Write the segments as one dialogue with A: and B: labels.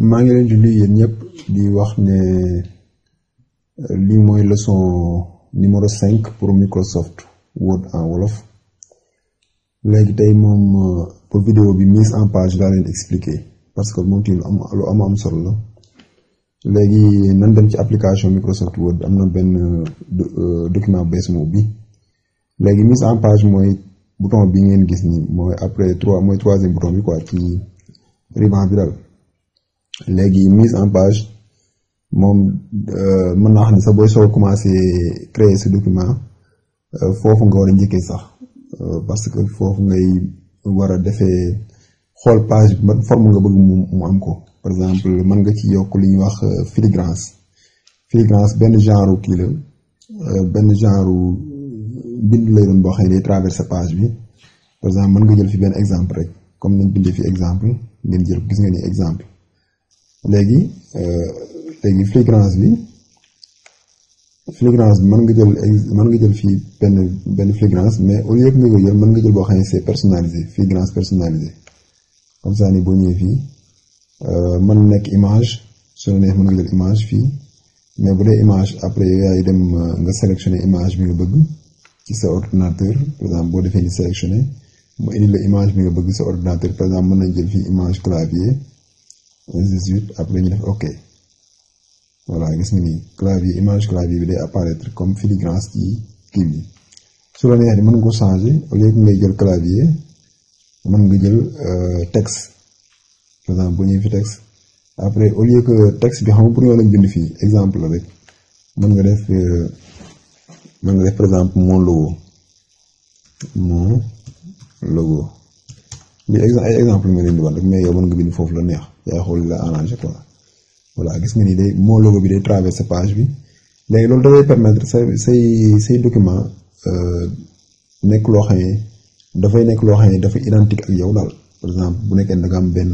A: maa ngi leen di nuyu yéen ñëpp di wax ne lii mooy leçon numéro 5 pour Microsoft Word en wolof. léegi tey moom pour vidéo bi mise en page laa leen expliquer parce que moom tamit lu am solo la. léegi nan dem ci application Microsoft Word am na benn document bees mu ubbi. léegi mise en page mooy bouton bi ngeen gis ni mooy après mooy troisième bouton bi quoi ci ruban bi daal. léegi mise en page moom mën naa xam ne sax booy soo commencé créer ce document foofu nga war a njëkkee sax parce que foofu ngay war a defee xool page bi ban forme nga bëgg mu am ko. par exemple mën nga ci yokk li ñuy wax filigrance benn genre kii la benn genre bind lay doon boo xam ne day traverser page bi. par exemple mën nga jël fi benn exemple rek comme nañ bindee fi exemple ngeen jël gis nga ni exemple. léegi filigrance bi mën nga jël fii benn filigrance mais au lieu que nga ko jël mën nga jël boo xam ne c'est personnalisé filigrance personnalisé comme ça ni boo ñëwee fii mën nekk image su la neex mën nga jël image fii mais bu dee image après yow yaay dem nga sélectionner image bi nga bëgg ci sa ordinateur par exemple boo defee ni sélectionner mu indi la image bi nga bëgg sa ordinateur par exemple mën nañ jël fii image clavier ainsi de suite après ñu def ok voilà gis nga ni clavier image clavier bi day apparaître comme filigrance ci kii bi. su la neexee mën nga ko changer au lieu que ngay jël clavier mën nga jël texte par exemple bu ñuy fi texte après au lieu que texte bi xam nga pour ñoo lañ bind fii exemple la rek mën nga def par exemple mon logo li ay exemple nga leen di wan rek mais yow mën nga bind foofu la neex yaa xool la arrangé quoi. voilà gis nga ni day moo logo bi day traverser page bi. léegi loolu dafay permettre say document nekk loo xam ne dafay nekk loo xam ne dafa identique ak yow daal. par exemple bu nekkee da nga am benn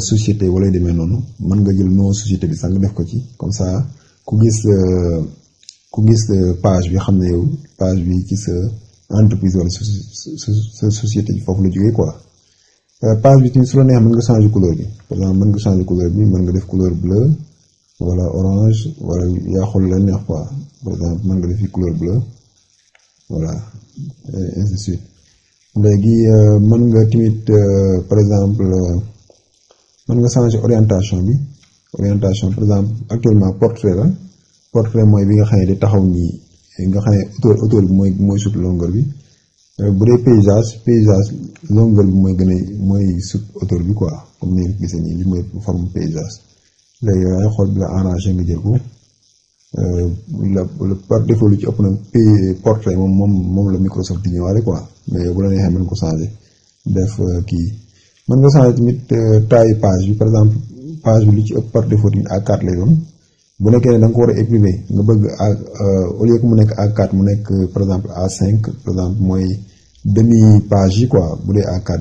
A: société wala yu demee noonu mën nga jël nom société bi sax nga def ko ci comme ça ku gis page bi xam ne yow page bi ci sa entreprise wala sa société bi foofu la jógee quoi. page bi tamit su la neex mën nga changer couleur bi par exemple mën nga changer couleur bi mën nga def couleur bleu wala orange wala yaa xool la neex quoi. par exemple mën nga def fi couleur bleu voilà ainsi de suite. léegi mën nga tamit par exemple mën nga changer orientation bi par exemple actuellement portrait la portrait mooy bi nga xam ne di taxaw nii nga xam ne hauteur bi mooy sut longueur bi. bu dee paysage longueur bi mooy sut hauteur bi quoi comme ni nga gisee nii li mooy forme paysage. léegi yaay xool bi la arrangé nga jël ko par défaut lu ci ëpp nag portrait moom la Microsoft di ñëwaale quoi mais bu la neexee mën ko changer def kii. mën nga changer tamit taille page bi par exemple page bi lu ci ëpp par défaut tamit A4 lay doon. bu nekkee ne da nga ko war a imprimer nga bëgg au lieu que mu nekk A4 mu nekk par exemple A5 par exemple mooy demi page yi quoi bu dee A4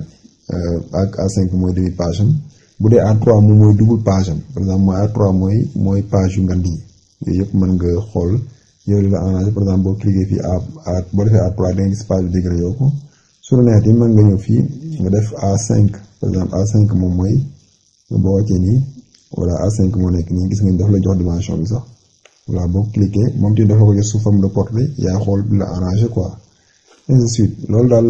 A: A5 mooy demi page am bu dee A3 moom mooy double page am par exemple mooy A3 mooy page yu ngand yi yooyu yëpp mën nga xool yow li la arrangé par exemple boo cliquer fii boo defee A3 da nga gis page bi dégré yoo ko su la neexee mën nga ñëw fii nga def A5 par exemple A5 moom mooy boo wàccee nii. voilà A5 moo nekk nii gis nga daf la jox dimension bi sax voilà boo cliquer moom tamit dafa ko jox sous forme de portrait yaa xool bi la arrangé quoi ainsi de suite. loolu daal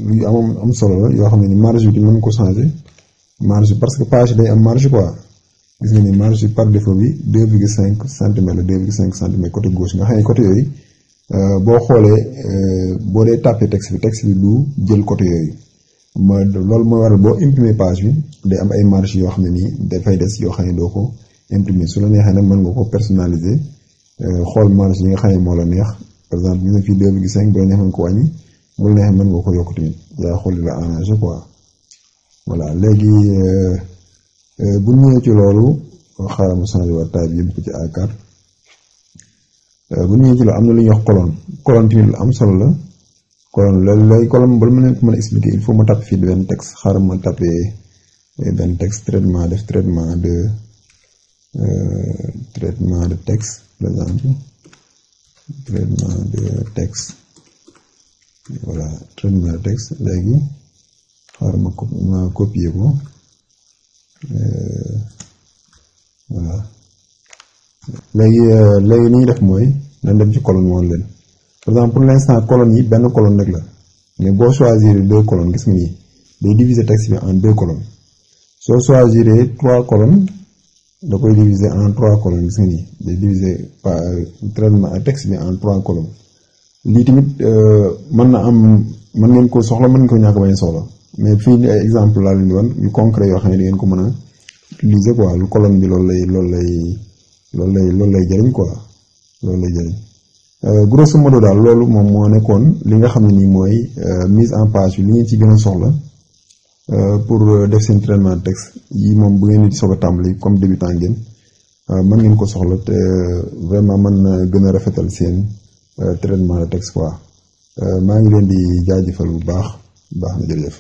A: lu am solo la yoo xam ne ni marge bi mën ko changer marge parce que page day am marge quoi gis nga ni marge par défaut bi 2,5 centimètres la 2,5 centimètres côté gauche nga xam ne côté yooyu boo xoolee boo dee tapé texte bi du jël côté yooyu. loolu mooy waral boo imprimer page bi day am ay marge yoo xam ne nii dafay des yoo xam ne doo ko imprimer su la neexee nag mën nga ko personnaliser xool marge yi nga xam ne moo la neex par exemple gis nga fii 2,5 bu la neex mën ko wàññi bu la neexee mën nga ko yokk tamit yaa xool li la arrangé quoi. voilà léegi bu ñëwee ci loolu xaaral ma changé waat taille bi yëpp ko ci A4 bu ñëwee ci loolu am na lu ñuy wax colonne tamit lu am solo la. colonne colonne bala ma leen ko mën a expliquer il faut ma tapé fii benn texte xaaral ma tapé benn texte traitement de texte par exemple traitement de texte voilà traitement de texte léegi xaaral ma copier ko voilà léegi ni ñu def mooy nañ dem ci colonne woon leen par exemple pour l'instant colonne yi benn colonne rek la mais boo choisir 2 colonnes gis nga nii day diviser texte bi en 2 colonnes soo choisir 3 colonnes da koy diviser en 3 colonnes gis nga nii day diviser par traitement texte bi en 3 colonnes lii tamit mën na am mën ngeen ko soxla mën ngeen ko ñàkk bañ soxla mais fii ni ay exemple laa leen di wan yu concret yoo xam ne da ngeen ko mën a utiliser quoi lu colonne bi loolu lay jëriñ quoi loolu lay jëriñ grosso modo daal loolu moom moo nekkoon li nga xam ne nii mooy mise en page bi li ngeen ci gën a soxla pour def seen traitement de texte yi moom bu ngeen di soog a tàmbali comme débutant ngeen mën ngeen ko soxla te vraiment mën na gën a rafetal seen traitement de texte quoi maa ngi leen di jaajëfal bu baax na jërëjëf